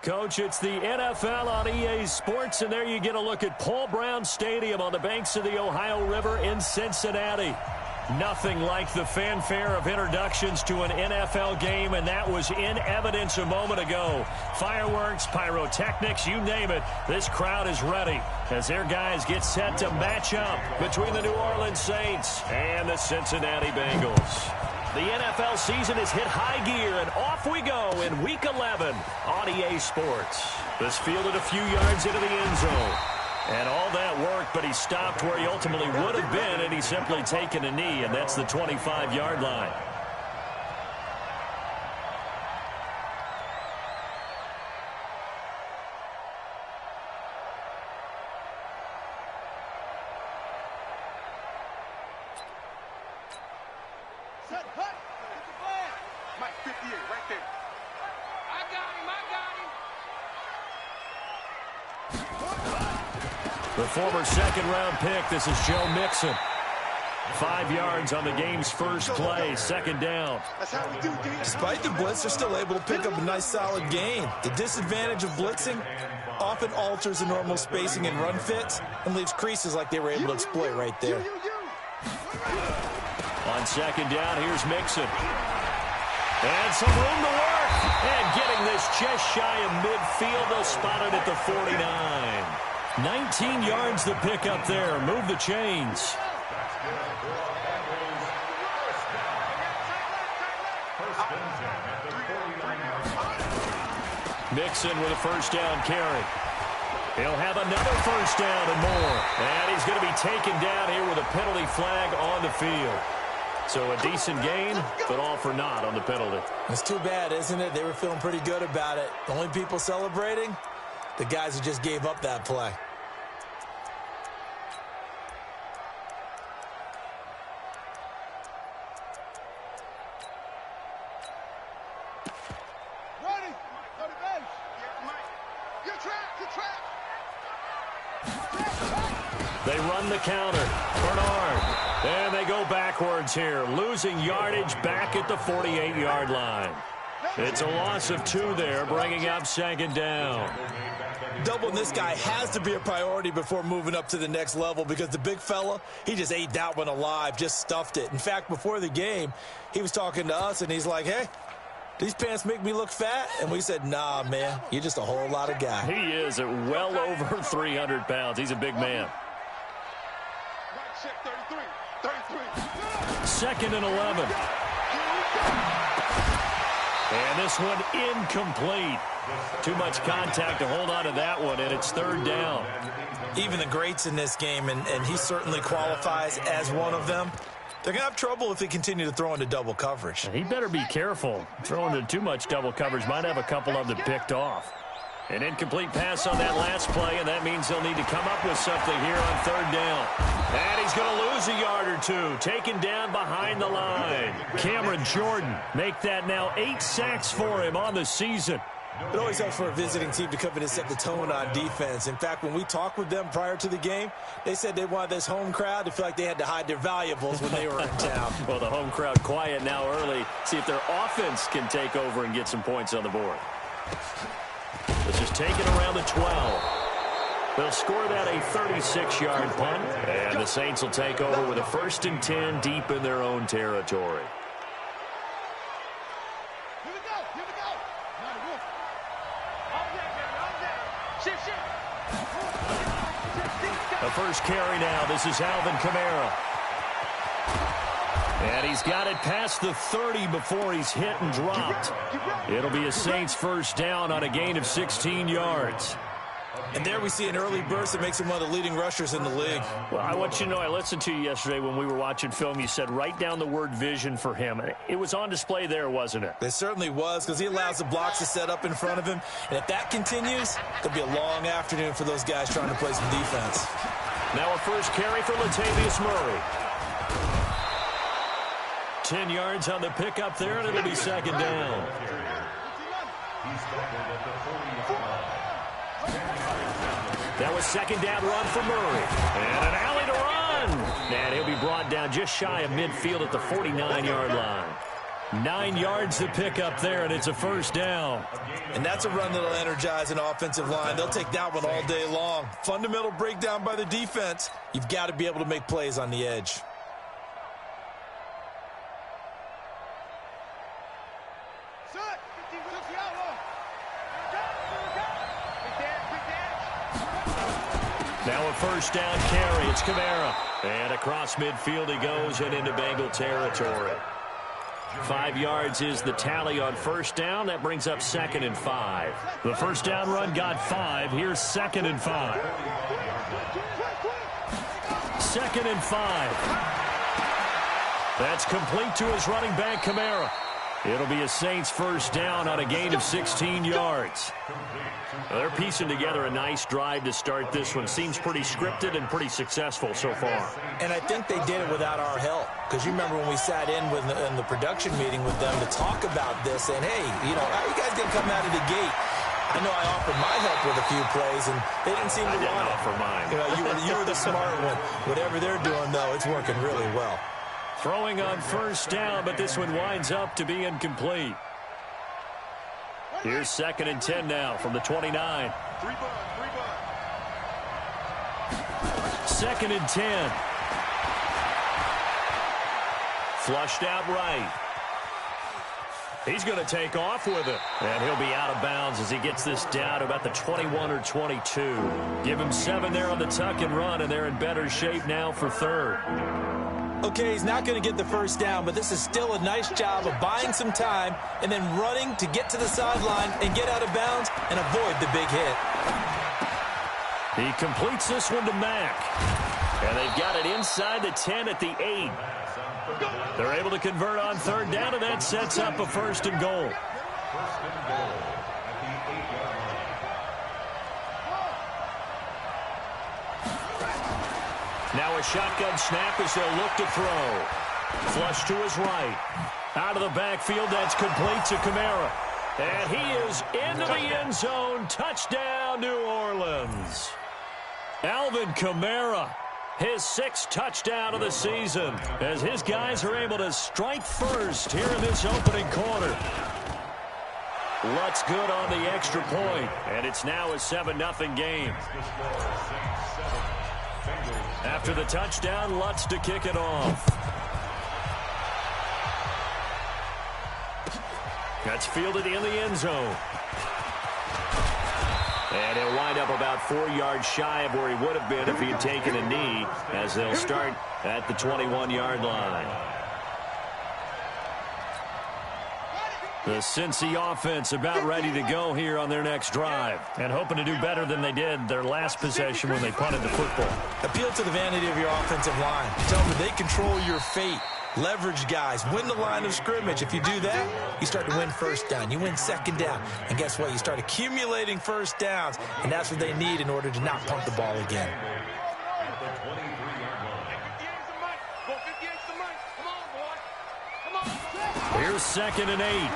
Coach, it's the NFL on EA Sports, and there you get a look at Paul Brown Stadium on the banks of the Ohio River in Cincinnati. Nothing like the fanfare of introductions to an NFL game, and that was in evidence a moment ago. Fireworks, pyrotechnics, you name it, this crowd is ready as their guys get set to match up between the New Orleans Saints and the Cincinnati Bengals. The NFL season has hit high gear, and off we go in Week 11 on EA Sports. This fielded a few yards into the end zone. And all that worked, but he stopped where he ultimately would have been, and he's simply taken a knee, and that's the 25-yard line. The former second-round pick, this is Joe Mixon. 5 yards on the game's first play, second down. Despite the blitz, they're still able to pick up a nice, solid gain. The disadvantage of blitzing often alters the normal spacing and run fits and leaves creases like they were able to exploit right there. On second down, here's Mixon. And some room to work. And getting this just shy of midfield, they'll spot it at the 49. 19 yards to pick up there. Move the chains. Mixon with a first down carry. He'll have another first down and more. And he's going to be taken down here with a penalty flag on the field. So a decent gain, but all for naught on the penalty. It's too bad, isn't it? They were feeling pretty good about it. The only people celebrating, the guys who just gave up that play. They run the counter. Bernard. And they go backwards here. Losing yardage back at the 48-yard line. It's a loss of 2 there, bringing up second down. Doubling this guy has to be a priority before moving up to the next level because the big fella, he just ate that one alive, just stuffed it. In fact, before the game, he was talking to us, and he's like, hey, these pants make me look fat? And we said, nah, man, you're just a whole lot of guy. He is at well over 300 pounds. He's a big man. Second and 11. And this one incomplete. Too much contact to hold on to that one, and it's third down. Even the greats in this game, and he certainly qualifies as one of them, they're going to have trouble if they continue to throw into double coverage. He better be careful. Throwing into too much double coverage might have a couple of them picked off. An incomplete pass on that last play, and that means they'll need to come up with something here on third down. And he's going to lose a yard or 2, taken down behind the line. Cameron Jordan make that now 8 sacks for him on the season. It always helps for a visiting team to come in and set the tone on defense. In fact, when we talked with them prior to the game, they said they wanted this home crowd to feel like they had to hide their valuables when they were in town. Well, the home crowd quiet now early. See if their offense can take over and get some points on the board. This is taken around the 12. They'll score that a 36-yard punt. And the Saints will take over with a 1st and 10 deep in their own territory. The first carry now. This is Alvin Kamara. And he's got it past the 30 before he's hit and dropped. It'll be a Saints first down on a gain of 16 yards. And there we see an early burst that makes him one of the leading rushers in the league. Well, I want you to know, I listened to you yesterday when we were watching film. You said write down the word vision for him. It was on display there, wasn't it? It certainly was, because he allows the blocks to set up in front of him. And if that continues, it'll be a long afternoon for those guys trying to play some defense. Now a first carry for Latavius Murray. 10 yards on the pickup there, and it'll be second down. That was second down run for Murray. And an alley to run. And he'll be brought down just shy of midfield at the 49-yard line. 9 yards to pick up there, and it's a first down. And that's a run that'll energize an offensive line. They'll take that one all day long. Fundamental breakdown by the defense. You've got to be able to make plays on the edge. Now a first down carry. It's Kamara. And across midfield he goes and into Bengal territory. 5 yards is the tally on first down. That brings up 2nd and 5. The first down run got 5. Here's 2nd and 5. 2nd and 5. That's complete to his running back, Kamara. It'll be a Saints first down on a gain of 16 yards. They're piecing together a nice drive to start this one. Seems pretty scripted and pretty successful so far. And I think they did it without our help. Because you remember when we sat in the production meeting with them to talk about this, and hey, you know, how are you guys going to come out of the gate? I know I offered my help with a few plays, and they didn't seem to want it. Offer mine. You know, you were the smart one. Whatever they're doing, though, it's working really well. Throwing on first down, but this one winds up to be incomplete. Here's 2nd and 10 now from the 29. 2nd and 10. Flushed out right. He's going to take off with it. And he'll be out of bounds as he gets this down to about the 21 or 22. Give him 7 there on the tuck and run, and they're in better shape now for 3rd. Okay, he's not going to get the first down, but this is still a nice job of buying some time and then running to get to the sideline and get out of bounds and avoid the big hit. He completes this one to Mack. And they've got it inside the 10 at the 8. They're able to convert on 3rd down, and that sets up a 1st and goal. Now a shotgun snap as they'll look to throw. Flush to his right. Out of the backfield, that's complete to Kamara. And he is into the end zone. Touchdown, New Orleans. Alvin Kamara, his 6th touchdown of the season, as his guys are able to strike first here in this opening quarter. Lutz good on the extra point, and it's now a 7-0 game. After the touchdown, Lutz to kick it off. That's fielded in the end zone. And he'll wind up about 4 yards shy of where he would have been if he had taken a knee, as they'll start at the 21-yard line. The Cincy offense about ready to go here on their next drive, and hoping to do better than they did their last possession when they punted the football. Appeal to the vanity of your offensive line. Tell them they control your fate. Leverage guys. Win the line of scrimmage. If you do that, you start to win first down. You win 2nd down. And guess what? You start accumulating first downs, and that's what they need in order to not punt the ball again. Here's 2nd and 8.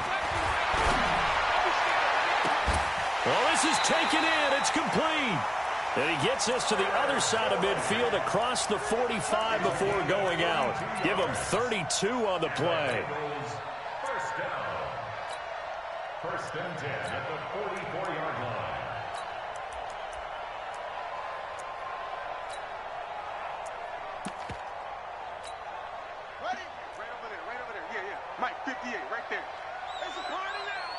Well, this is taken in. It's complete. And he gets us to the other side of midfield across the 45 before going out. Give him 32 on the play. First down. 1st and 10 at the 44-yard line. Ready? Right over there. Yeah. Mike, 58, right there. There's a party now.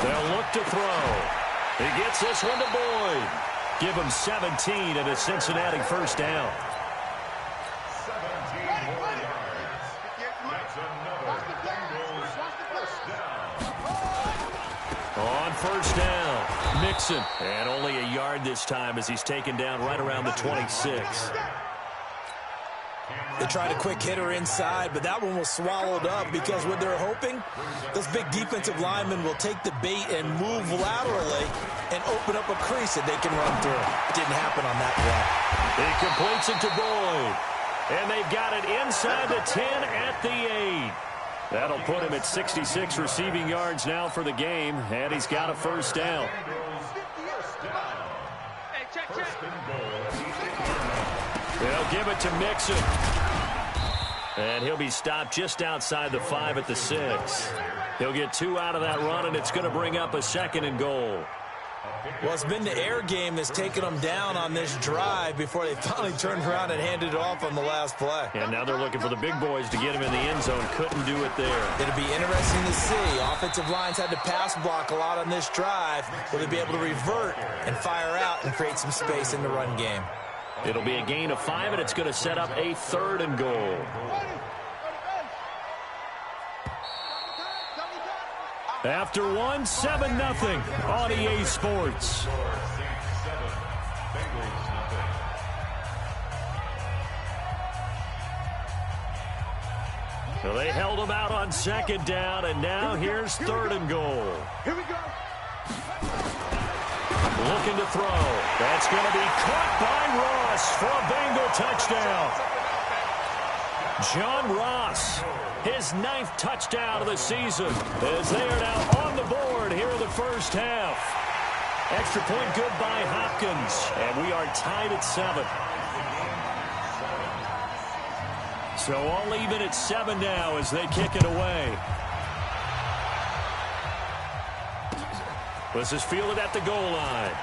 They'll look to throw. He gets this one to Boyd. Give him 17 and a Cincinnati first down. 17 more yards. That's another Bengals first down. On first down, Mixon. And only a yard this time as he's taken down right around the 26. They tried a quick hitter inside, but that one was swallowed up because what they're hoping, those big defensive linemen will take the bait and move laterally and open up a crease that they can run through. It didn't happen on that play. He completes it to Boyd. And they've got it inside the 10 at the 8. That'll put him at 66 receiving yards now for the game, and he's got a first down. They'll give it to Mixon. And he'll be stopped just outside the 5 at the 6. He'll get 2 out of that run, and it's going to bring up a 2nd and goal. Well, it's been the air game that's taken them down on this drive before they finally turned around and handed it off on the last play. And now they're looking for the big boys to get him in the end zone. Couldn't do it there. It'll be interesting to see. Offensive lines had to pass block a lot on this drive. Will they be able to revert and fire out and create some space in the run game? It'll be a gain of 5, and it's going to set up a 3rd and goal. After 1, 7-0 on EA Sports. So they held him out on 2nd down, and now here's 3rd and goal. Here we go. Looking to throw. That's going to be caught by Ross for a Bengal touchdown. John Ross, his 9th touchdown of the season, as they are now on the board here in the first half. Extra point good by Hopkins, and we are tied at 7. So all even at 7 now as they kick it away. This is fielded at the goal line.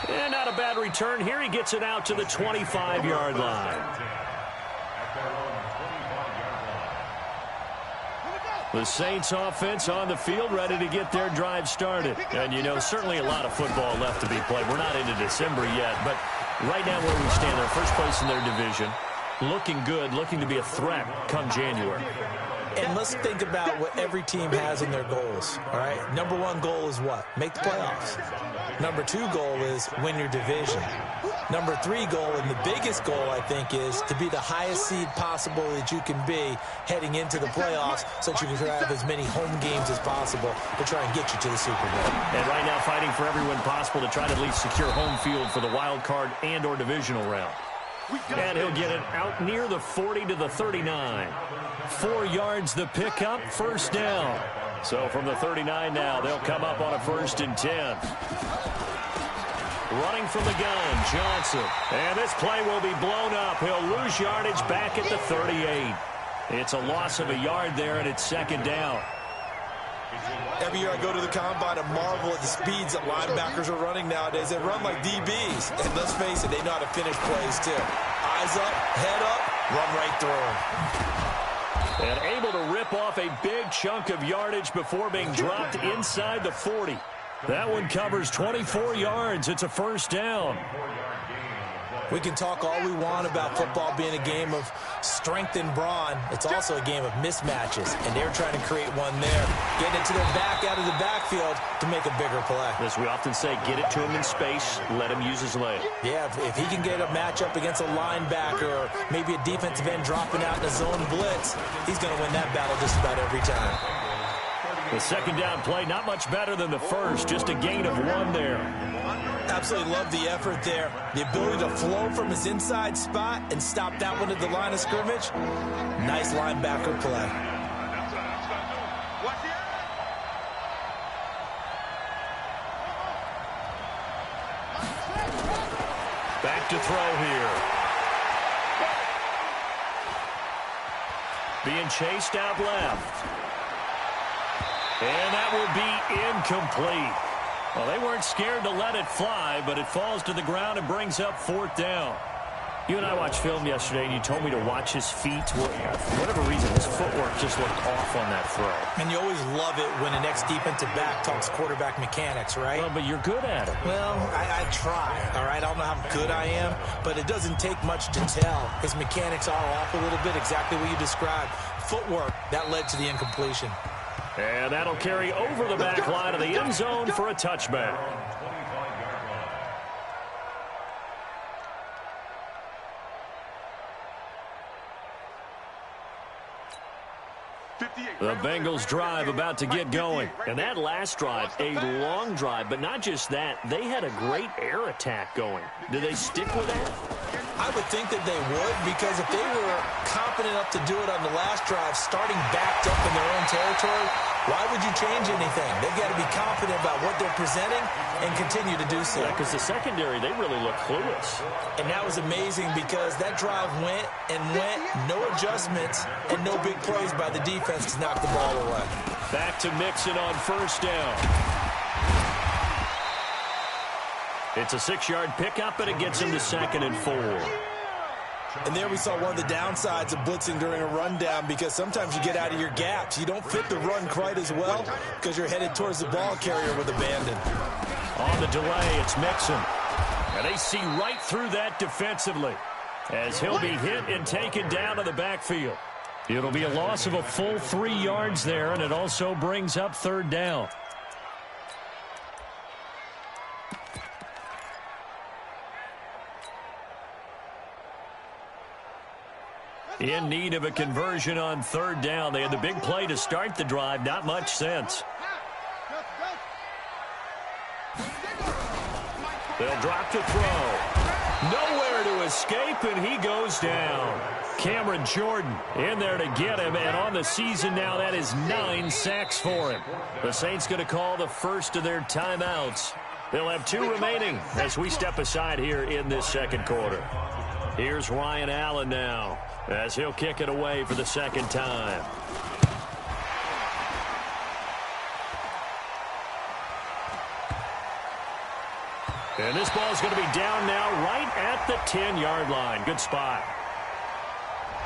And not a bad return here. He gets it out to the 25-yard line. The Saints offense on the field, ready to get their drive started. And, you know, certainly a lot of football left to be played. We're not into December yet, but right now where we stand, they're first place in their division. Looking good, looking to be a threat come January. And let's think about what every team has in their goals, all right? Number 1 goal is what? Make the playoffs. Number 2 goal is win your division. Number 3 goal, and the biggest goal, I think, is to be the highest seed possible that you can be heading into the playoffs so that you can have as many home games as possible to try and get you to the Super Bowl. And right now fighting for every win possible to try to at least secure home field for the wild card and or divisional round. And he'll get it out near the 40 to the 39. 4 yards the pickup, first down. So from the 39 now, they'll come up on a 1st and 10. Running from the gun, Johnson. And this play will be blown up. He'll lose yardage back at the 38. It's a loss of a yard there, and it's 2nd down. Every year I go to the combine and marvel at the speeds that linebackers are running nowadays. They run like DBs. And let's face it, they know how to finish plays too. Eyes up, head up, run right through them. And able to rip off a big chunk of yardage before being dropped inside the 40. That one covers 24 yards. It's a 1st down. We can talk all we want about football being a game of strength and brawn. It's also a game of mismatches, and they're trying to create one there. Getting it to their back out of the backfield to make a bigger play. As we often say, get it to him in space, let him use his leg. Yeah, if he can get a matchup against a linebacker or maybe a defensive end dropping out in a zone blitz, he's going to win that battle just about every time. The 2nd down play, not much better than the first, just a gain of 1 there. Absolutely love the effort there. The ability to flow from his inside spot and stop that one at the line of scrimmage. Nice linebacker play. Back to throw here. Being chased out left. And that will be incomplete. Well, they weren't scared to let it fly, but it falls to the ground and brings up 4th down. You and I watched film yesterday, and you told me to watch his feet. For whatever reason, his footwork just looked off on that throw. And you always love it when an ex-defensive back talks quarterback mechanics, right? Well, but you're good at it. Well, I try, all right? I don't know how good I am, but it doesn't take much to tell. His mechanics are off a little bit, exactly what you described. Footwork, that led to the incompletion. And that'll carry over the back line of the end zone for a touchback. The Bengals drive about to get going. And that last drive, a long drive, but not just that. They had a great air attack going. Do they stick with that? I would think that they would, because if they were confident enough to do it on the last drive, starting backed up in their own territory, Why would you change anything? They've got to be confident about what they're presenting and continue to do so. Yeah, because the secondary, they really look clueless. And that was amazing because that drive went and went, no adjustments, and no big plays by the defense to knock the ball away. Back to Mixon on first down. It's a 6-yard pickup, and it gets him to 2nd and 4. And there we saw one of the downsides of blitzing during a rundown because sometimes you get out of your gaps. You don't fit the run quite as well because you're headed towards the ball carrier with abandon. On the delay, it's Mixon. And they see right through that defensively as he'll be hit and taken down to the backfield. It'll be a loss of a full 3 yards there, and it also brings up 3rd down. In need of a conversion on 3rd down. They had the big play to start the drive. Not much sense. They'll drop to throw. Nowhere to escape, and he goes down. Cameron Jordan in there to get him, and on the season now, that is 9 sacks for him. The Saints going to call the first of their timeouts. They'll have 2 remaining as we step aside here in this 2nd quarter. Here's Ryan Allen now as he'll kick it away for the 2nd time. And this ball is going to be down now right at the 10-yard line. Good spot.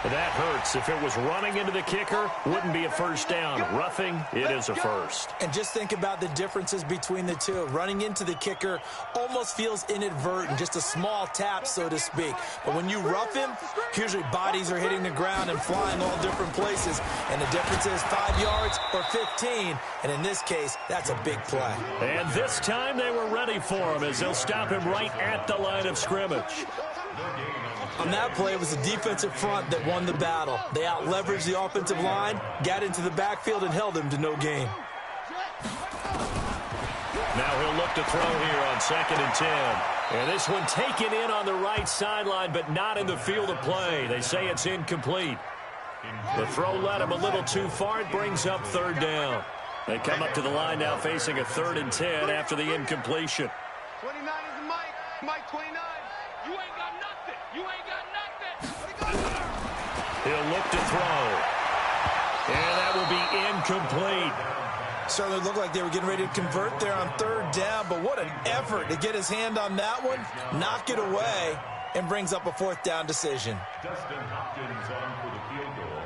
That hurts. If it was running into the kicker, wouldn't be a first down. Roughing, it is a first. And just think about the differences between the two. Running into the kicker almost feels inadvertent, just a small tap, so to speak. But when you rough him, usually bodies are hitting the ground and flying all different places. And the difference is 5 yards or 15. And in this case, that's a big play. And this time they were ready for him as they'll stop him right at the line of scrimmage. On that play, it was the defensive front that won the battle. They out-leveraged the offensive line, got into the backfield, and held him to no gain. Now he'll look to throw here on 2nd and 10. And this one taken in on the right sideline, but not in the field of play. They say it's incomplete. The throw led him a little too far. It brings up 3rd down. They come up to the line now facing a 3rd and 10 after the incompletion. 29 is Mike. Mike 29. You ain't got nothing. You ain't got nothing. He'll look to throw. And that will be incomplete. Certainly looked like they were getting ready to convert there on 3rd down, but what an effort to get his hand on that one, knock it away, and brings up a 4th down decision. Dustin Hopkins on for the field goal.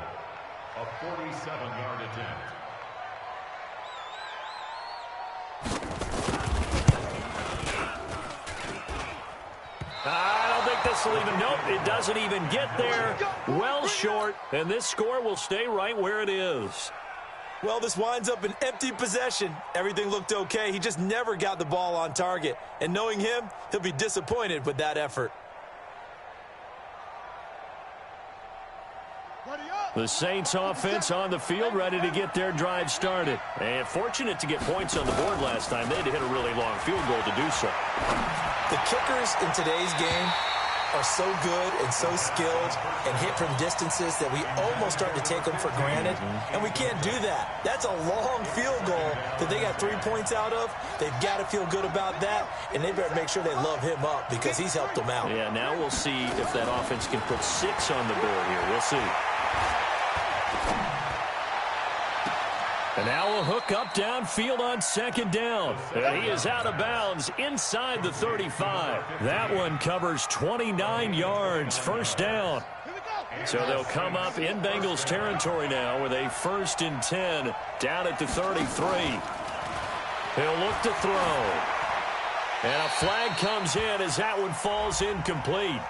A 47-yard attempt. I don't think this will even, nope, it doesn't even get there. Well short, and this score will stay right where it is. Well, this winds up an empty possession. Everything looked okay. He just never got the ball on target. And knowing him, he'll be disappointed with that effort. The Saints offense on the field, ready to get their drive started. And fortunate to get points on the board last time. They had to hit a really long field goal to do so. The kickers in today's game are so good and so skilled and hit from distances that we almost start to take them for granted. And we can't do that. That's a long field goal that they got 3 points out of. They've got to feel good about that, and they better make sure they love him up because he's helped them out. Yeah, now we'll see if that offense can put 6 on the board here. We'll see. And now a hook up downfield on 2nd down. And he is out of bounds inside the 35. That one covers 29 yards, 1st down. So they'll come up in Bengals territory now with a 1st and 10 down at the 33. He'll look to throw. And a flag comes in as that one falls incomplete.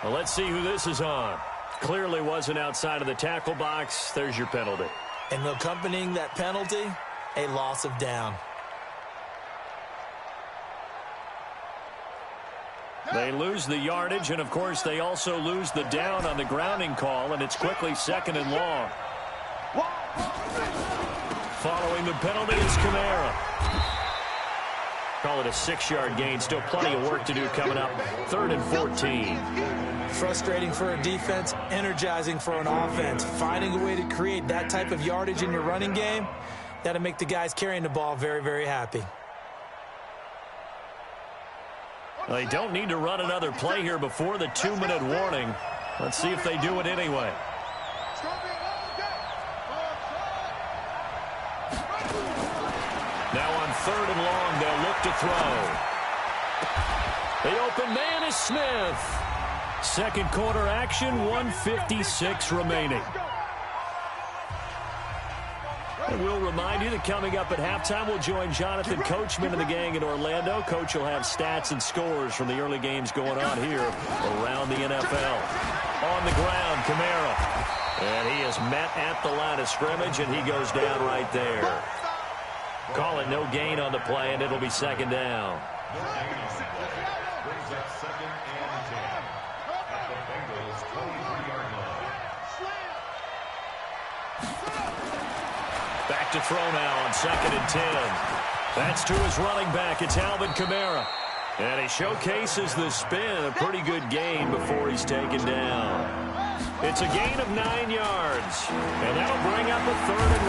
Well, let's see who this is on. Clearly wasn't outside of the tackle box. There's your penalty. And accompanying that penalty, a loss of down. They lose the yardage, and, of course, they also lose the down on the grounding call, and it's quickly 2nd and long. Following the penalty is Kamara. Call it a 6-yard gain. Still plenty of work to do coming up. 3rd and 14. Frustrating for a defense, energizing for an offense. Finding a way to create that type of yardage in your running game, That'll make the guys carrying the ball very, very happy. They don't need to run another play here before the 2-minute warning. Let's see if they do it anyway. Now on 3rd and long, they'll look to throw. The open man is Smith. Second quarter action, 1:56 remaining. And we'll remind you that coming up at halftime, we'll join Jonathan Coachman and the gang in Orlando. Coach will have stats and scores from the early games going on here around the NFL. On the ground, Kamara. And he is met at the line of scrimmage, and he goes down right there. Call it no gain on the play, and it'll be 2nd down. Brings up 2nd and 10 at the Bengals' 23-yard line. Back to throw now on 2nd and 10. That's to his running back. It's Alvin Kamara. And he showcases the spin. A pretty good gain before he's taken down. It's a gain of 9 yards. And that'll bring up a 3rd and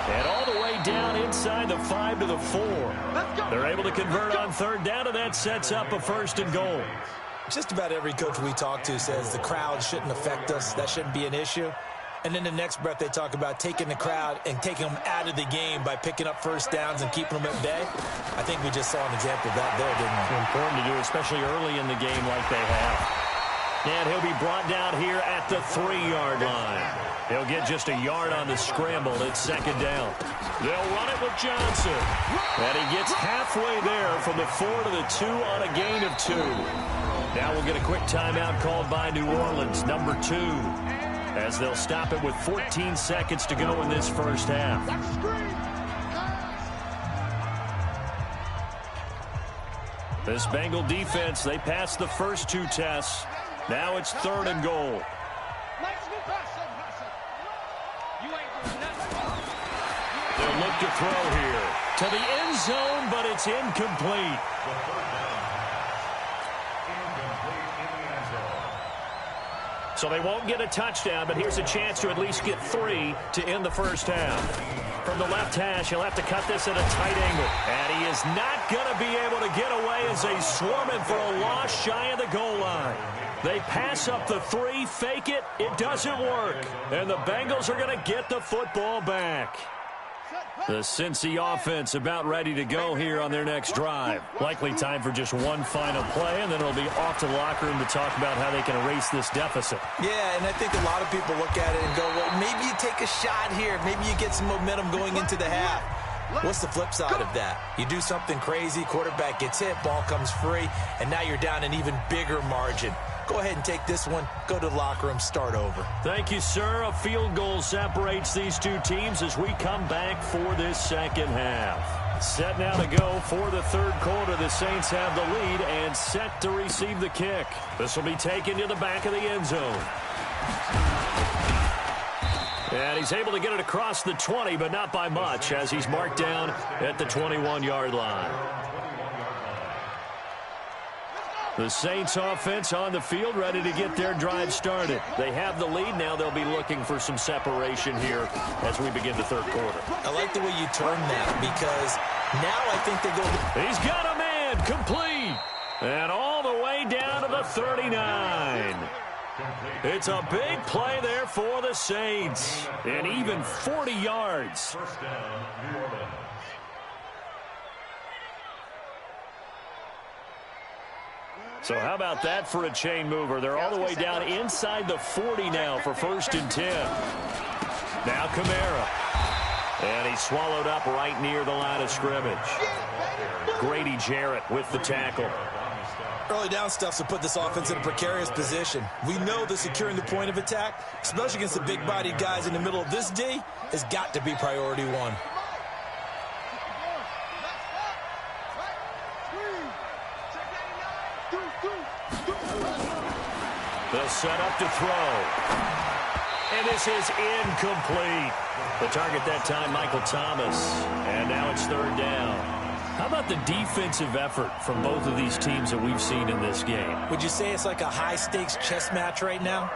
1. And all the way down inside the 5 to the 4. They're able to convert on 3rd down, and that sets up a 1st and goal. Just about every coach we talk to says the crowd shouldn't affect us. That shouldn't be an issue. And then the next breath they talk about taking the crowd and taking them out of the game by picking up 1st downs and keeping them at bay. I think we just saw an example of that there, didn't we? Important to do, especially early in the game like they have. And he'll be brought down here at the 3-yard line. He'll get just a yard on the scramble. It's 2nd down. They'll run it with Johnson. And he gets halfway there from the 4 to the 2 on a gain of 2. Now we'll get a quick timeout called by New Orleans, number 2. As they'll stop it with 14 seconds to go in this first half. This Bengal defense, they passed the first 2 tests. Now it's 3rd and goal. They'll look to throw here. To the end zone, but it's incomplete. So they won't get a touchdown, but here's a chance to at least get 3 to end the first half. From the left hash, he'll have to cut this at a tight angle. And he is not going to be able to get away as they swarm him for a loss shy of the goal line. They pass up the 3, fake it. It doesn't work. And the Bengals are going to get the football back. The Cincy offense about ready to go here on their next drive. Likely time for just one final play, and then it'll be off to the locker room to talk about how they can erase this deficit. Yeah, and I think a lot of people look at it and go, well, maybe you take a shot here. Maybe you get some momentum going into the half. What's the flip side of that? You do something crazy, quarterback gets hit, ball comes free, and now you're down an even bigger margin. Go ahead and take this one, go to the locker room, start over. Thank you, sir. A field goal separates these two teams as we come back for this second half. Set now to go for the 3rd quarter. The Saints have the lead and set to receive the kick. This will be taken to the back of the end zone. And he's able to get it across the 20, but not by much, as he's marked down at the 21-yard line. The Saints offense on the field, ready to get their drive started. They have the lead. Now they'll be looking for some separation here as we begin the 3rd quarter. I like the way you turn that, because now I think they go... He's got a man, complete. And all the way down to the 39. It's a big play there for the Saints. And even 40 yards. First down, New Orleans. So how about that for a chain mover? They're all the way down inside the 40 now for 1st and 10. Now Kamara. And he's swallowed up right near the line of scrimmage. Grady Jarrett with the tackle. Early down stuff to put this offense in a precarious position. We know that securing the point of attack, especially against the big-bodied guys in the middle of this D, has got to be priority 1. They'll set up to throw. And this is incomplete. The target that time, Michael Thomas. And now it's 3rd down. How about the defensive effort from both of these teams that we've seen in this game? Would you say it's like a high-stakes chess match right now?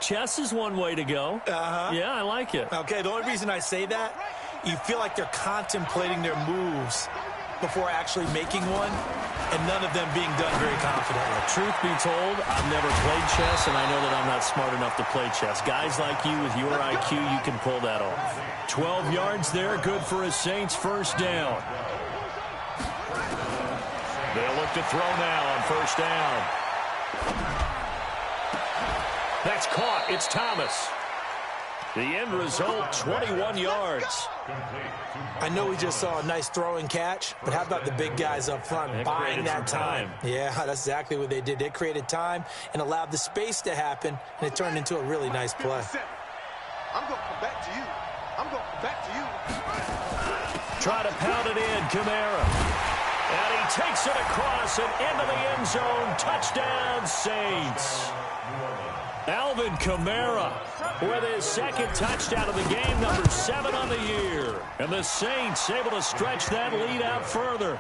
Chess is one way to go. Yeah, I like it. Okay, the only reason I say that, you feel like they're contemplating their moves before actually making one, and none of them being done very confidently. Truth be told, I've never played chess, and I know that I'm not smart enough to play chess. Guys like you with your IQ, you can pull that off. 12 yards there, good for a Saints first down. They'll look to throw now on first down. That's caught. It's Thomas. The end result, 21 yards. I know we just saw a nice throwing catch, but how about the big guys up front buying that time? Yeah, that's exactly what they did. They created time and allowed the space to happen, and it turned into a really nice play. I'm going to come back to you. I'm going to come back to you. Try to pound it in, Kamara. And he takes it across and into the end zone. Touchdown, Saints. Alvin Kamara with his second touchdown of the game, number 7 on the year. And the Saints able to stretch that lead out further.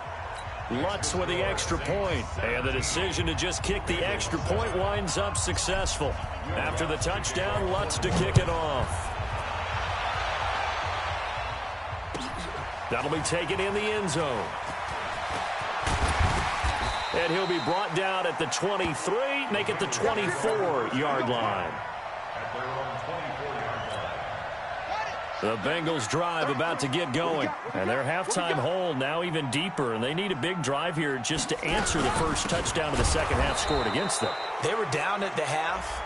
Lutz with the extra point. And the decision to just kick the extra point winds up successful. After the touchdown, Lutz to kick it off. That'll be taken in the end zone. And he'll be brought down at the 23, make it the 24-yard line. The Bengals drive about to get going. And their halftime hole now even deeper. And they need a big drive here just to answer the first touchdown of the second half scored against them. They were down at the half.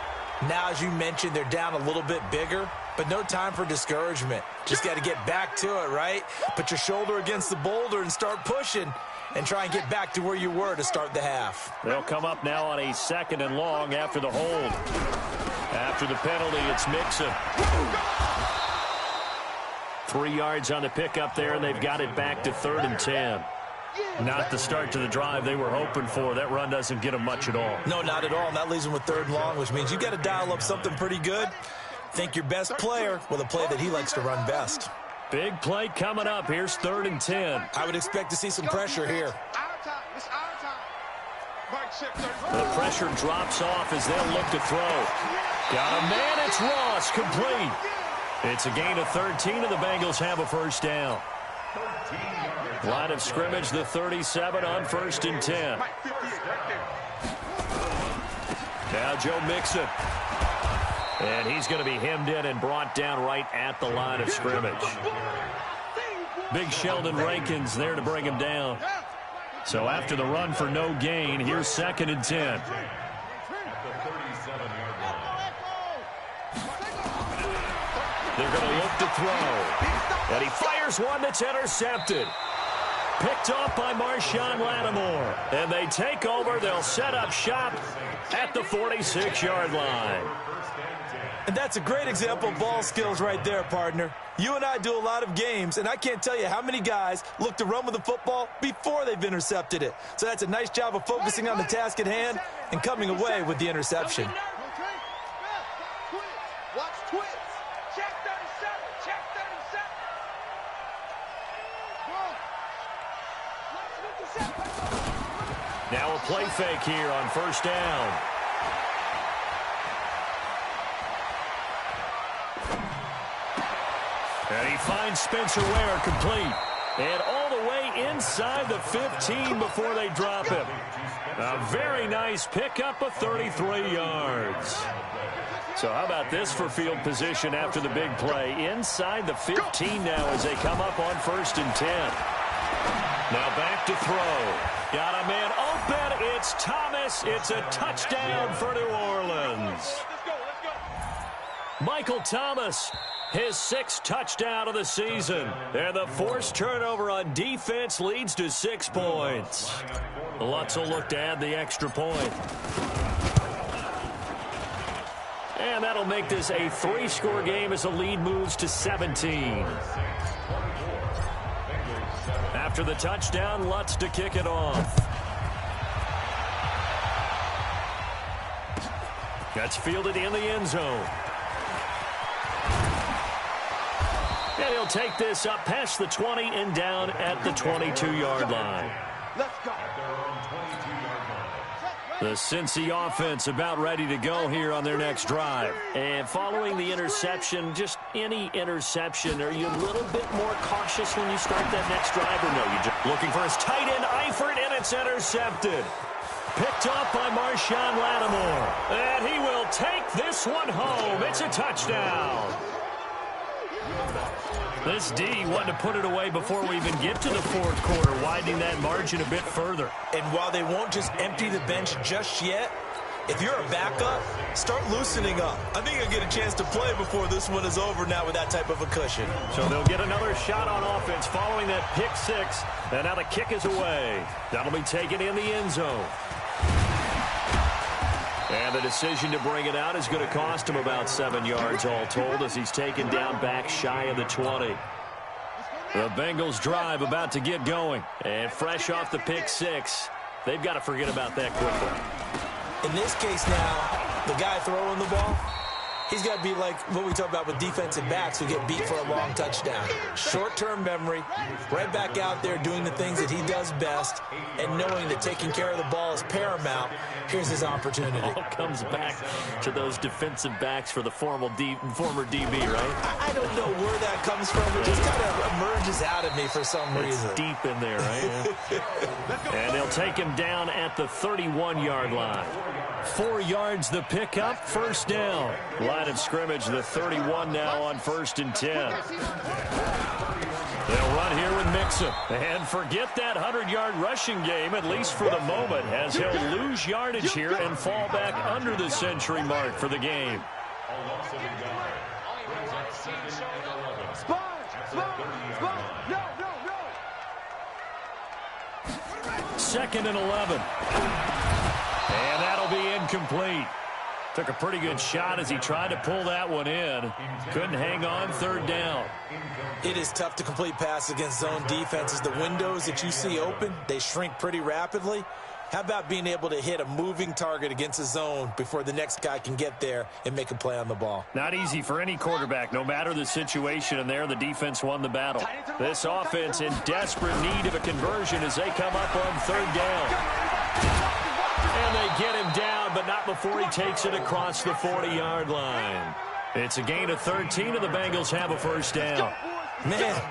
Now, as you mentioned, they're down a little bit bigger. But no time for discouragement. Just got to get back to it, right? Put your shoulder against the boulder and start pushing. And try and get back to where you were to start the half. They'll come up now on a 2nd and long after the hold. After the penalty, it's Mixon. 3 yards on the pickup there, and they've got it back to 3rd and 10. Not the start to the drive they were hoping for. That run doesn't get them much at all. No, not at all. And that leaves them with 3rd and long, which means you got to dial up something pretty good. Think your best player with a play that he likes to run best. Big play coming up. Here's 3rd and 10. I would expect to see some pressure here. The pressure drops off as they'll look to throw. Got a man. It's Ross. Complete. It's a gain of 13, and the Bengals have a first down. Line of scrimmage, the 37 on 1st and 10. Now Joe Mixon. And he's going to be hemmed in and brought down right at the line of scrimmage. Big Sheldon Rankins there to bring him down. So after the run for no gain, here's 2nd and 10. They're going to look to throw. And he fires one that's intercepted. Picked off by Marshawn Lattimore. And they take over. They'll set up shop at the 46-yard line. And that's a great example of ball skills right there, partner. You and I do a lot of games, and I can't tell you how many guys look to run with the football before they've intercepted it. So that's a nice job of focusing on the task at hand and coming away with the interception. Watch twist. Check 37. Check 37. Now a play fake here on first down. And he finds Spencer Ware complete. And all the way inside the 15 before they drop him. A very nice pickup of 33 yards. So how about this for field position after the big play? Inside the 15 now as they come up on 1st and 10. Now back to throw. Got a man open. It's Thomas. It's a touchdown for New Orleans. Michael Thomas, his 6th touchdown of the season. And the forced turnover on defense leads to 6 points. Lutz will look to add the extra point. And that'll make this a 3-score game as the lead moves to 17. After the touchdown, Lutz to kick it off. That's fielded in the end zone. And he'll take this up past the 20 and down at the 22-yard line. Let's go. The Cincy offense about ready to go here on their next drive. And following the interception, just any interception, are you a little bit more cautious when you start that next drive? Or no, you're just looking for his tight end, Eifert, and it's intercepted. Picked up by Marshawn Lattimore. And he will take this one home. It's a touchdown. This D wanted to put it away before we even get to the fourth quarter, widening that margin a bit further. And while they won't just empty the bench just yet, if you're a backup, start loosening up. I think you'll get a chance to play before this one is over now with that type of a cushion. So they'll get another shot on offense following that pick six. And now the kick is away. That'll be taken in the end zone. And the decision to bring it out is going to cost him about 7 yards all told as he's taken down back shy of the 20. The Bengals drive about to get going. And fresh off the pick six, they've got to forget about that quickly. In this case now, the guy throwing the ball, he's got to be like what we talk about with defensive backs who get beat for a long touchdown. Short-term memory, right back out there doing the things that he does best, and knowing that taking care of the ball is paramount. Here's his opportunity. All comes back to those defensive backs for the former DB, right? I don't know where that comes from. It just kind of emerges out of me for some reason. It's deep in there, right? Yeah. And they'll take him down at the 31-yard line. 4 yards the pickup, first down. Line of scrimmage, the 31 now on 1st and 10. They'll run here with Mixon. And forget that 100-yard rushing game, at least for the moment, as he'll lose yardage here and fall back under the century mark for the game. Second and 11. And that'll be incomplete. Took a pretty good shot as he tried to pull that one in. Couldn't hang on, third down. It is tough to complete passes against zone defenses. The windows that you see open, they shrink pretty rapidly. How about being able to hit a moving target against a zone before the next guy can get there and make a play on the ball? Not easy for any quarterback, no matter the situation, and there the defense won the battle. This offense in desperate need of a conversion as they come up on third down. And they get him down, but not before he takes it across the 40-yard line. It's a gain of 13, and the Bengals have a first down. Man,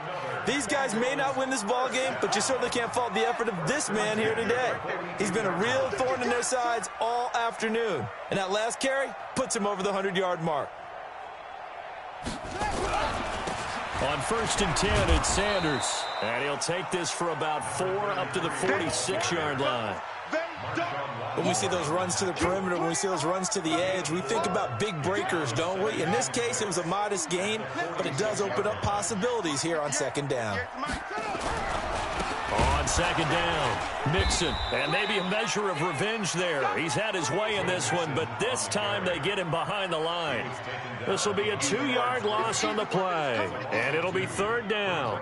these guys may not win this ball game, but you certainly can't fault the effort of this man here today. He's been a real thorn in their sides all afternoon. And that last carry puts him over the 100-yard mark. On 1st and 10, it's Sanders. And he'll take this for about 4 up to the 46-yard line. When we see those runs to the perimeter, when we see those runs to the edge, we think about big breakers, don't we? In this case, it was a modest gain, but it does open up possibilities here on second down. On second down, Mixon. And maybe a measure of revenge there. He's had his way in this one, but this time they get him behind the line. This will be a 2-yard loss on the play, and it'll be third down.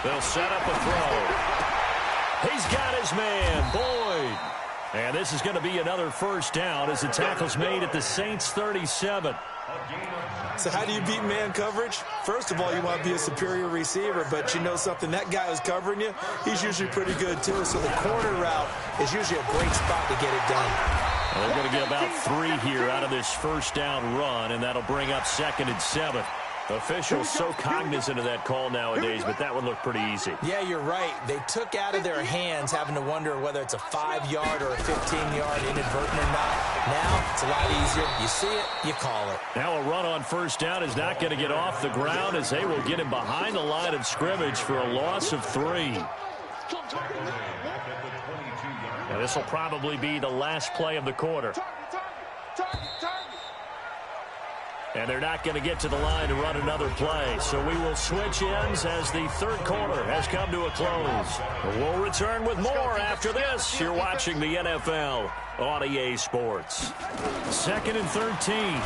They'll set up a throw. He's got his man, Boyd. And this is going to be another first down as the tackle's made at the Saints 37. So how do you beat man coverage? First of all, you want to be a superior receiver, but you know something, that guy who's covering you, he's usually pretty good too. So the corner route is usually a great spot to get it done. Well, they're going to get about 3 here out of this first down run, and that'll bring up 2nd and 7. Officials so cognizant of that call nowadays, but that one looked pretty easy. Yeah, you're right. They took out of their hands having to wonder whether it's a 5-yard or a 15-yard inadvertent or not. Now, it's a lot easier. You see it, you call it. Now a run on first down is not going to get off the ground as they will get him behind the line of scrimmage for a loss of 3. Now this will probably be the last play of the quarter. And they're not going to get to the line to run another play. So we will switch ends as the third quarter has come to a close. We'll return with more after this. You're watching the NFL on EA Sports. 2nd and 13.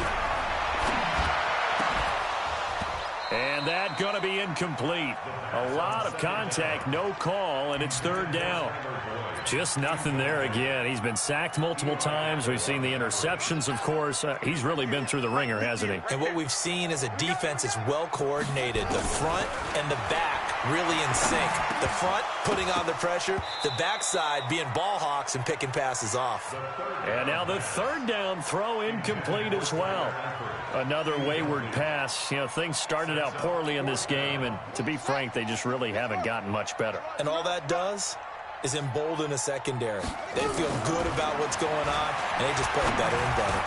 And that going to be incomplete. A lot of contact, no call, and it's third down. Just nothing there again. He's been sacked multiple times. We've seen the interceptions, of course. He's really been through the ringer, hasn't he? And what we've seen is a defense that's well coordinated. The front and the back really in sync. The front putting on the pressure, the backside being ball hawks and picking passes off. And now the third down throw incomplete as well. Another wayward pass. You know, things started out poorly in this game, and to be frank, they just really haven't gotten much better. And all that does is embolden a secondary. They feel good about what's going on, and they just play better and better.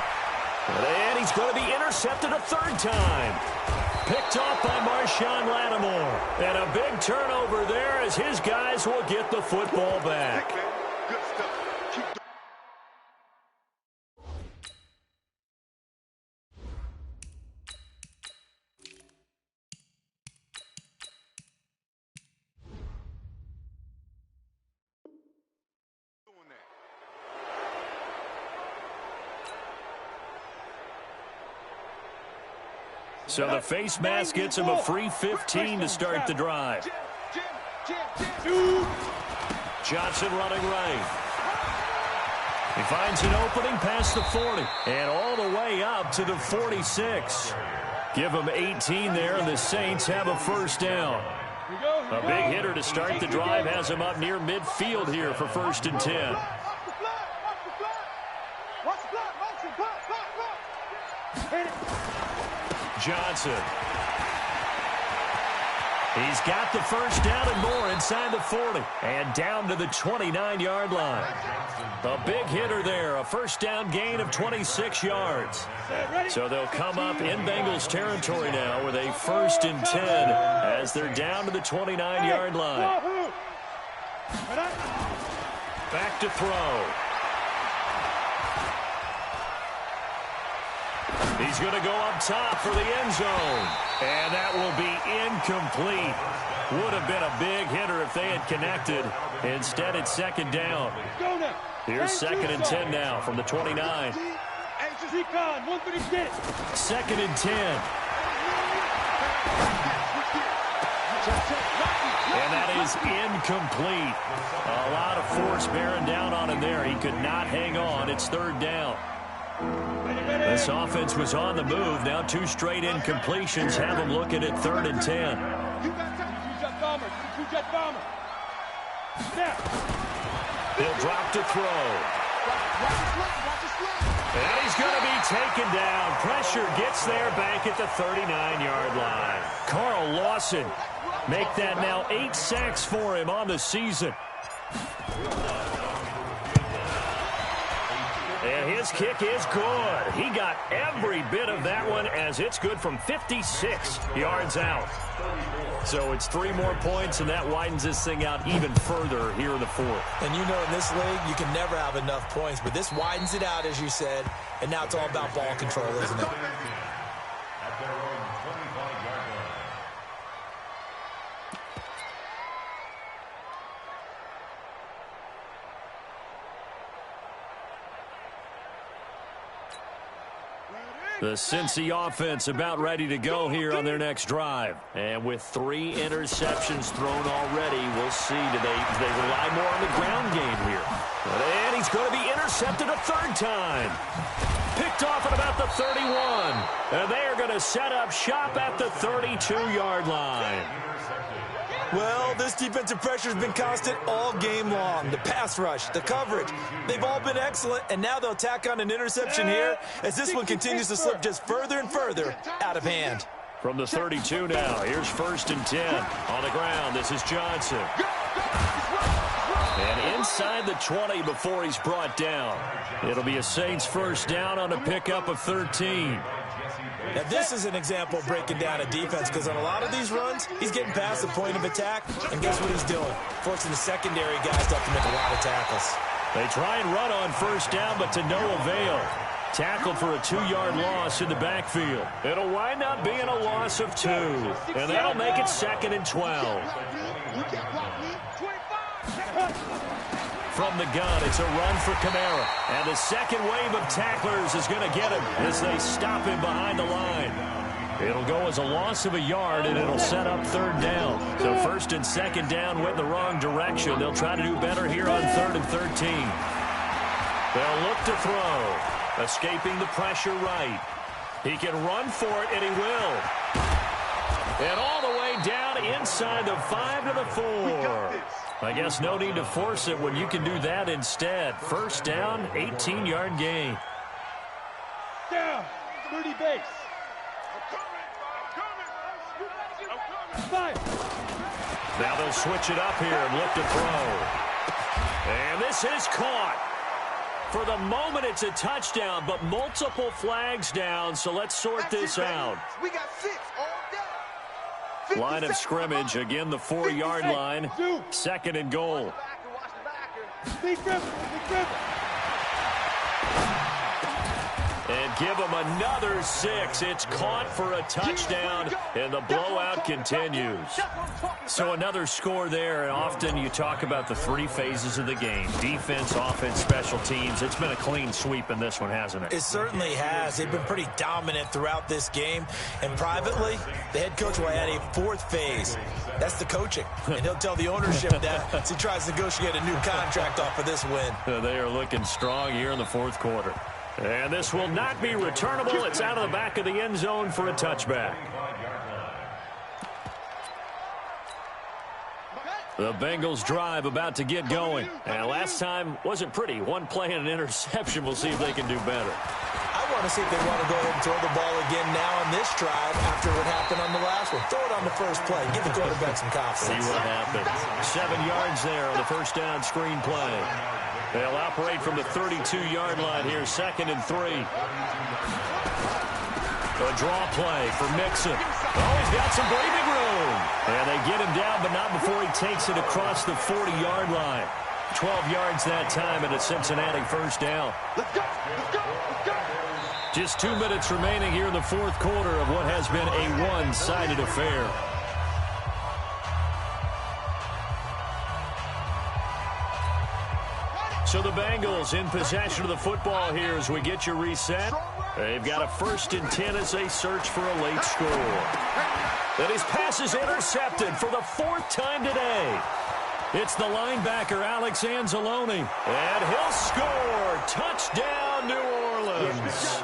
And he's going to be intercepted a third time. Picked off by Marshawn Lattimore. And a big turnover there as his guys will get the football back. Good stuff. Keep doing that. So the face mask gets him a free 15 to start the drive. Johnson running right. He finds an opening past the 40 and all the way up to the 46. Give him 18 there, and the Saints have a first down. A big hitter to start the drive has him up near midfield here for 1st and 10. Johnson. He's got the first down and more inside the 40 and down to the 29-yard line. A big hitter there, a first down gain of 26 yards. So they'll come up in Bengals territory now with a 1st and 10 as they're down to the 29-yard line. Back to throw. He's going to go up top for the end zone. And that will be incomplete. Would have been a big hitter if they had connected. Instead, it's 2nd down. Here's 2nd and 10 now from the 29. 2nd and 10. And that is incomplete. A lot of force bearing down on him there. He could not hang on. It's 3rd down. This offense was on the move. Now 2 straight incompletions have them looking at 3rd and 10. He'll drop to throw. And he's going to be taken down. Pressure gets there back at the 39-yard line. Carl Lawson make that now 8 sacks for him on the season. And his kick is good. He got every bit of that one as it's good from 56 yards out. So it's 3 more points, and that widens this thing out even further here in the 4th. And you know in this league, you can never have enough points, but this widens it out, as you said, and now it's all about ball control, isn't it? The Cincy offense about ready to go here on their next drive. And with 3 interceptions thrown already, we'll see. Do they rely more on the ground game here? And he's going to be intercepted a 3rd time. Picked off at about the 31. And they are going to set up shop at the 32-yard line. Well, this defensive pressure has been constant all game long. The pass rush, the coverage, they've all been excellent, and now they'll tack on an interception here as this one continues to slip just further and further out of hand. From the 32 now, here's 1st and 10. On the ground, this is Johnson. And inside the 20 before he's brought down. It'll be a Saints first down on a pickup of 13. Now, this is an example of breaking down a defense because on a lot of these runs, he's getting past the point of attack, and guess what he's doing? Forcing the secondary guys to have to make a lot of tackles. They try and run on first down, but to no avail. Tackled for a 2-yard loss in the backfield. It'll wind up being a loss of 2, and that'll make it 2nd and 12. From the gun, it's a run for Kamara. And the second wave of tacklers is going to get him as they stop him behind the line. It'll go as a loss of a yard, and it'll set up third down. So first and second down went the wrong direction. They'll try to do better here on 3rd and 13. They'll look to throw. Escaping the pressure right. He can run for it, and he will. And all the way down inside the 5 to the 4. I guess no need to force it when you can do that instead. First down, 18-yard gain. Down, 30 base. Now they'll switch it up here and look to throw. And this is caught. For the moment, it's a touchdown, but multiple flags down, so let's sort this out. We got 6 all day. Line of scrimmage, again the 4-yard line. 2nd and goal. And give them another 6. It's caught for a touchdown, and the blowout continues. So another score there, and often you talk about the 3 phases of the game. Defense, offense, special teams. It's been a clean sweep in this one, hasn't it? It certainly has. They've been pretty dominant throughout this game. And privately, the head coach will add a 4th phase. That's the coaching. And he'll tell the ownership that as he tries to negotiate a new contract off of this win. They are looking strong here in the 4th quarter. And this will not be returnable. It's out of the back of the end zone for a touchback. The Bengals drive about to get going. And last time wasn't pretty. 1 play and an interception. We'll see if they can do better. I want to see if they want to go ahead and throw the ball again now on this drive after what happened on the last one. Throw it on the first play. Give the quarterback some confidence. See what happens. 7 yards there on the first down screen play. They'll operate from the 32-yard line here, 2nd and 3. A draw play for Mixon. Oh, he's got some breathing room. And they get him down, but not before he takes it across the 40-yard line. 12 yards that time, and a Cincinnati first down. Let's go, let's go, let's go. Just 2 minutes remaining here in the 4th quarter of what has been a one-sided affair. So the Bengals in possession of the football here as we get you reset. They've got a 1st and 10 as they search for a late score. And his pass is intercepted for the 4th time today. It's the linebacker, Alex Anzalone. And he'll score. Touchdown, New Orleans.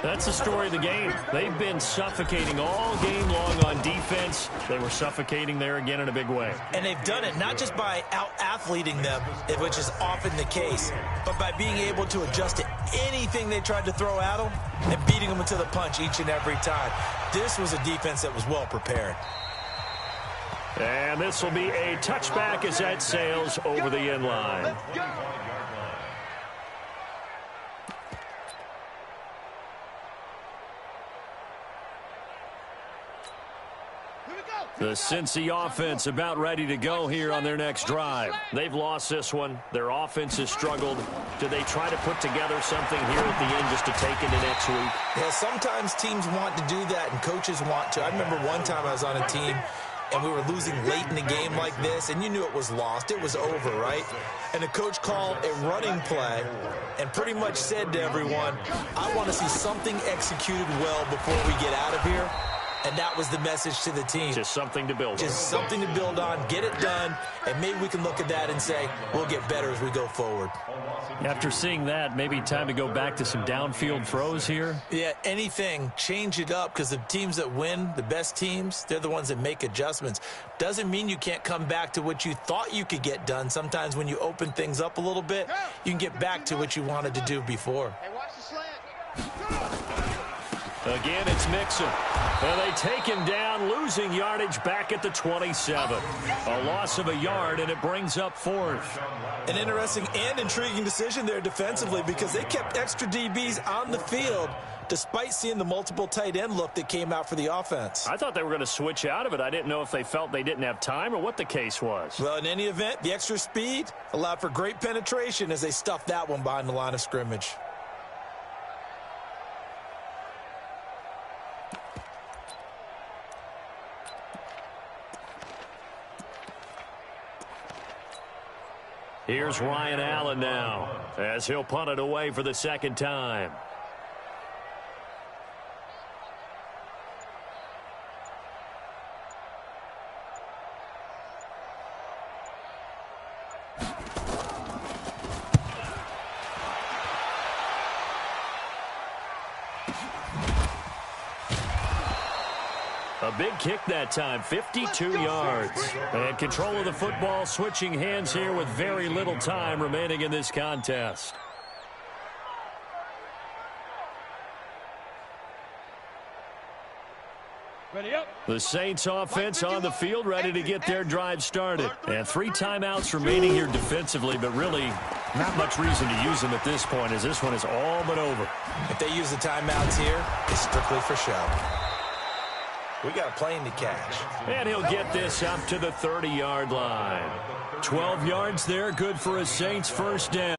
That's the story of the game. They've been suffocating all game long on defense. They were suffocating there again in a big way. And they've done it not just by out-athleting them, which is often the case, but by being able to adjust to anything they tried to throw at them and beating them into the punch each and every time. This was a defense that was well prepared. And this will be a touchback as that sails over the end line. The Cincy offense about ready to go here on their next drive. They've lost this one. Their offense has struggled. Do they try to put together something here at the end just to take into next week? Yeah, sometimes teams want to do that and coaches want to. I remember one time I was on a team and we were losing late in the game like this, and you knew it was lost. It was over, right? And the coach called a running play and pretty much said to everyone, I want to see something executed well before we get out of here. And that was the message to the team. Just something to build on. Just something to build on, get it done, and maybe we can look at that and say, we'll get better as we go forward. After seeing that, maybe time to go back to some downfield throws here? Yeah, anything. Change it up, because the teams that win, the best teams, they're the ones that make adjustments. Doesn't mean you can't come back to what you thought you could get done. Sometimes when you open things up a little bit, you can get back to what you wanted to do before. Hey, watch the slant. Again, it's Mixon. And they take him down, losing yardage back at the 27. A loss of a yard, and it brings up 4th. An interesting and intriguing decision there defensively, because they kept extra DBs on the field despite seeing the multiple tight end look that came out for the offense. I thought they were going to switch out of it. I didn't know if they felt they didn't have time or what the case was. Well, in any event, the extra speed allowed for great penetration as they stuffed that one behind the line of scrimmage. Here's Ryan Allen now as he'll punt it away for the 2nd time. A big kick that time, 52 yards. And control of the football, switching hands here with very little time remaining in this contest. Ready up. The Saints offense on the field, ready to get their drive started. And 3 timeouts remaining here defensively, but really not much reason to use them at this point, as this one is all but over. If they use the timeouts here, it's strictly for show. We got a plane to catch. And he'll get this up to the 30-yard line. 12 yards there, good for a Saints first down.